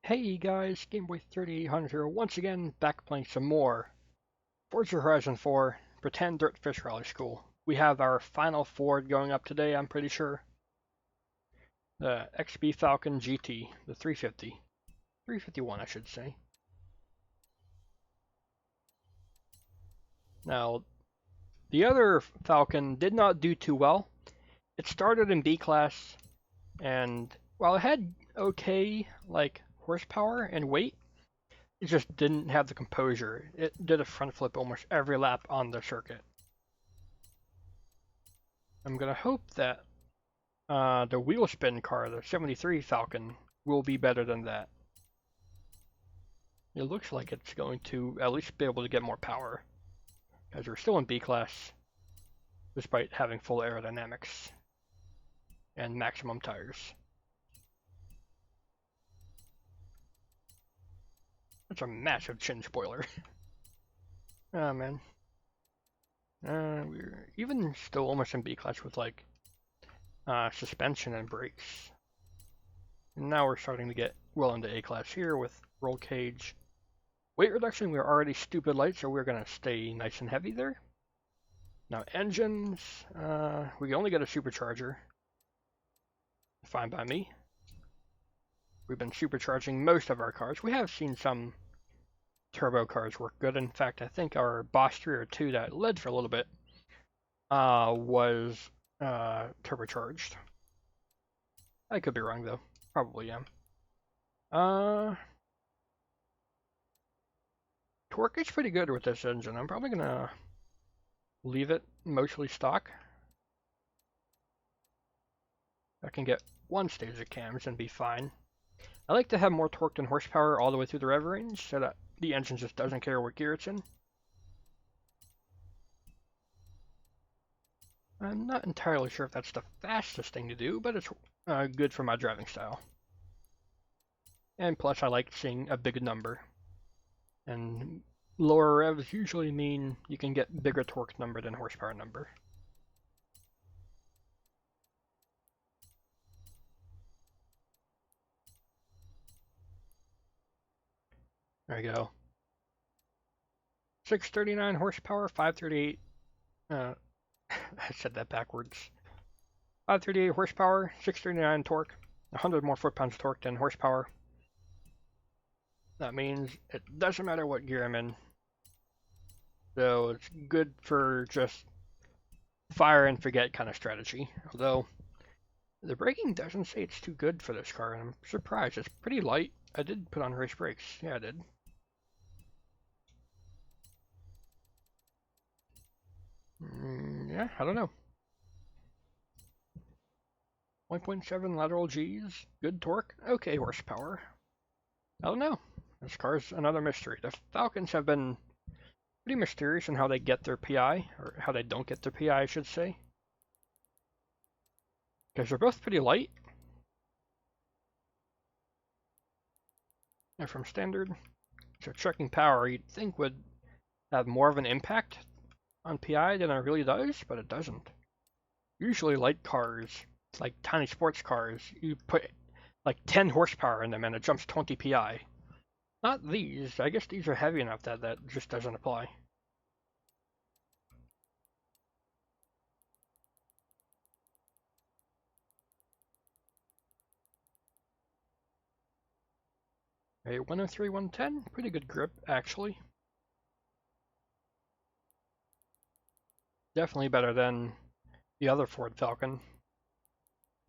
Hey guys, Gameboy 3800 here, once again back playing some more Forza Horizon 4 Pretend Dirtfish Rally School. We have our final Ford going up today, I'm pretty sure. The XB Falcon GT, the 350. 351 I should say. Now, the other Falcon did not do too well. It started in B class, and while it had okay, horsepower and weight, it just didn't have the composure. It did a front flip almost every lap on the circuit. I'm gonna hope that the wheel spin car, the 73 Falcon, will be better than that. It looks like it's going to at least be able to get more power, because we're still in B class, despite having full aerodynamics and maximum tires. That's a massive chin spoiler. Oh man. We're even still almost in B class with suspension and brakes. And now we're starting to get well into A class here with roll cage. Weight reduction, we're already stupid light, so we're gonna stay nice and heavy there. Now engines, we can only get a supercharger. Fine by me. We've been supercharging most of our cars. We have seen some turbo cars work good. In fact, I think our Boss 302 that led for a little bit was turbocharged. I could be wrong though. Probably am. Torque is pretty good with this engine. I'm probably gonna leave it mostly stock. I can get one stage of cams and be fine. I like to have more torque than horsepower all the way through the rev range so that the engine just doesn't care what gear it's in. I'm not entirely sure if that's the fastest thing to do, but it's good for my driving style. And plus I like seeing a big number. And lower revs usually mean you can get bigger torque number than horsepower number. There you go. 639 horsepower, 538. I said that backwards. 538 horsepower, 639 torque, 100 more foot-pounds torque than horsepower. That means it doesn't matter what gear I'm in. So it's good for just fire and forget kind of strategy. Although the braking doesn't say it's too good for this car, and I'm surprised. It's pretty light. I did put on race brakes. Yeah, I did. Yeah, I don't know. 1.7 lateral G's, good torque, okay horsepower. I don't know. This car's another mystery. The Falcons have been pretty mysterious in how they get their PI, or how they don't get their PI, I should say. Because they're both pretty light. They're from standard. So checking power, you'd think would have more of an impact on PI than it really does, but it doesn't. Usually light cars, like tiny sports cars, you put like 10 horsepower in them and it jumps 20 PI. Not these. I guess these are heavy enough that that just doesn't apply. A 103, 110, pretty good grip actually. Definitely better than the other Ford Falcon.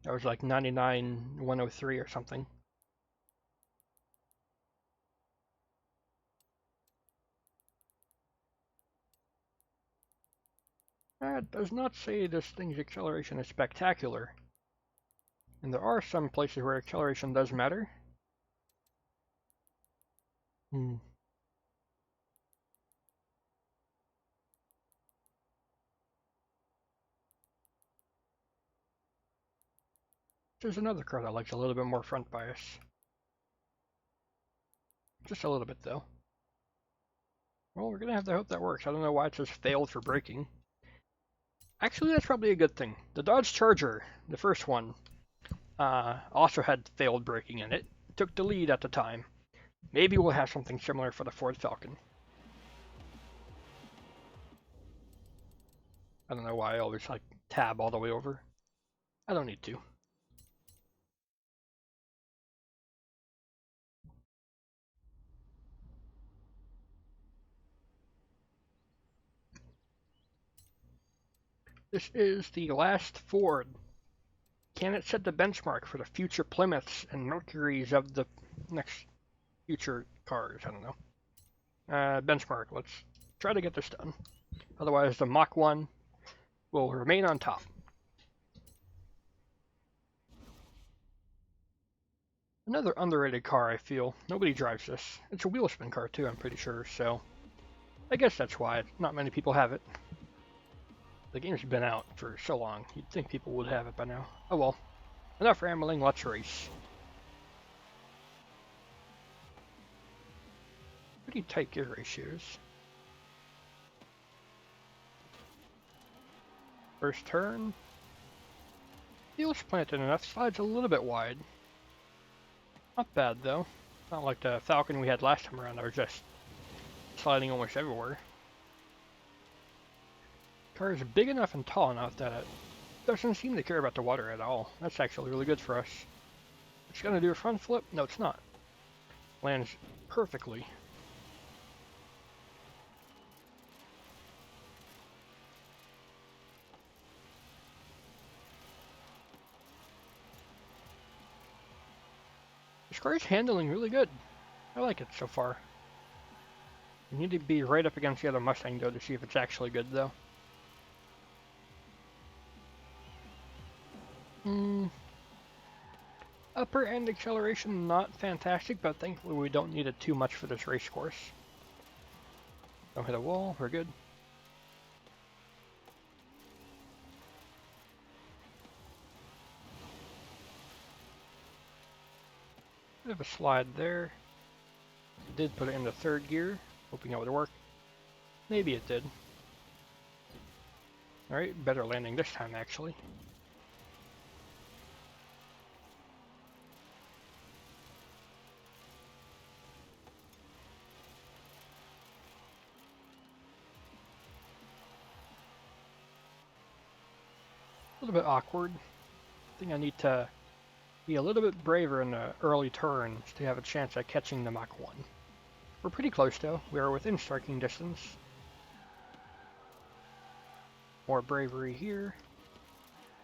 That was like 99, 103 or something. That does not say this thing's acceleration is spectacular. And there are some places where acceleration does matter. There's another car that likes a little bit more front bias. Just a little bit though. Well, we're gonna have to hope that works. I don't know why it says failed for braking. Actually, that's probably a good thing. The Dodge Charger, the first one, also had failed braking in it. took the lead at the time. Maybe we'll have something similar for the Ford Falcon. I don't know why I always like tab all the way over. I don't need to. This is the last Ford. Can it set the benchmark for the future Plymouths and Mercuries of the next future cars? I don't know. Benchmark. Let's try to get this done. Otherwise, the Mach 1 will remain on top. Another underrated car, I feel. Nobody drives this. It's a wheel spin car, too, I'm pretty sure, so I guess that's why not many people have it. The game's been out for so long, you'd think people would have it by now. Oh well. Enough rambling, let's race. Pretty tight gear ratios. First turn. Feels planted enough, slides a little bit wide. Not bad though. Not like the Falcon we had last time around that was just sliding almost everywhere. Car is big enough and tall enough that it doesn't seem to care about the water at all. That's actually really good for us. It's gonna do a front flip? No, it's not. Lands perfectly. This car is handling really good. I like it so far. You need to be right up against the other Mustang though to see if it's actually good though. Upper end acceleration, not fantastic, but thankfully we don't need it too much for this race course. Don't hit a wall, we're good. Bit of a slide there. Did put it into third gear, hoping it would work. Maybe it did. Alright, better landing this time actually. A little bit awkward. I think I need to be a little bit braver in the early turns to have a chance at catching the Mach 1. We're pretty close though. We are within striking distance. More bravery here.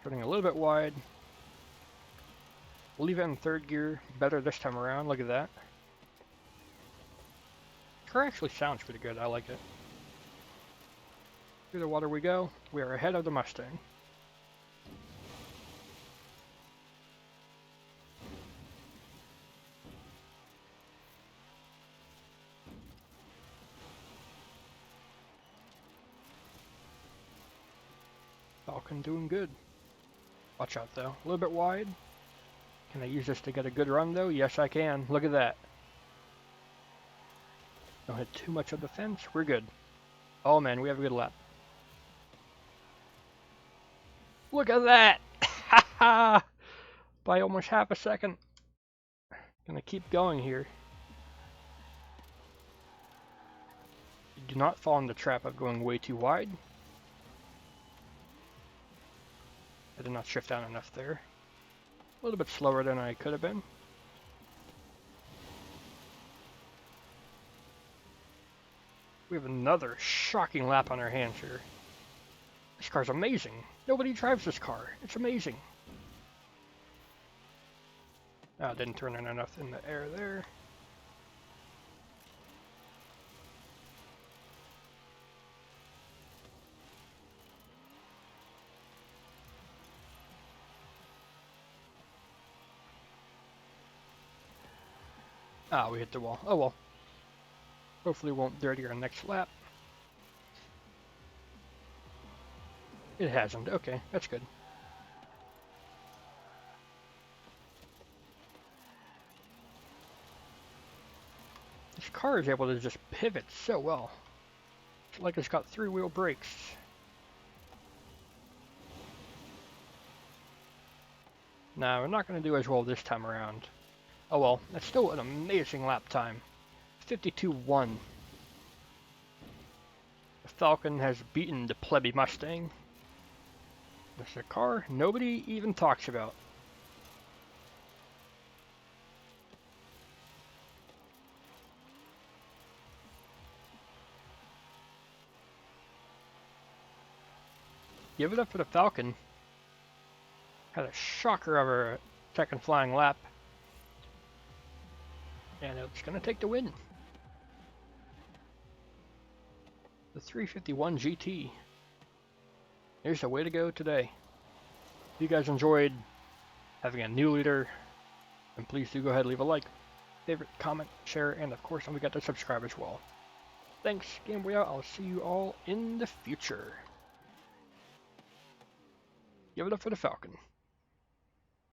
Turning a little bit wide. Leave it in third gear. Better this time around. Look at that. The car actually sounds pretty good. I like it. Through the water we go. We are ahead of the Mustang. Falcon doing good. Watch out though. A little bit wide. Can I use this to get a good run though? Yes I can. Look at that. Don't hit too much of the fence. We're good. Oh man, we have a good lap. Look at that! Haha! By almost half a second. Gonna keep going here. You do not fall in the trap of going way too wide. I did not shift down enough there. A little bit slower than I could have been. We have another shocking lap on our hands here. This car's amazing. Nobody drives this car. It's amazing. Ah, didn't turn in enough in the air there. Ah, we hit the wall. Oh well. Hopefully it won't dirty our next lap. It hasn't. Okay, that's good. This car is able to just pivot so well. It's like it's got three-wheel brakes. Now, we're not going to do as well this time around. Oh well, that's still an amazing lap time. 52-1. The Falcon has beaten the plebby Mustang. This is a car nobody even talks about. Give it up for the Falcon. Had a shocker of a second flying lap. And it's going to take the win. The 351 GT. Here's the way to go today. If you guys enjoyed having a new leader, then please do go ahead and leave a like, favorite, comment, share, and of course don't forget to subscribe as well. Thanks, Game Boy out. I'll see you all in the future. Give it up for the Falcon.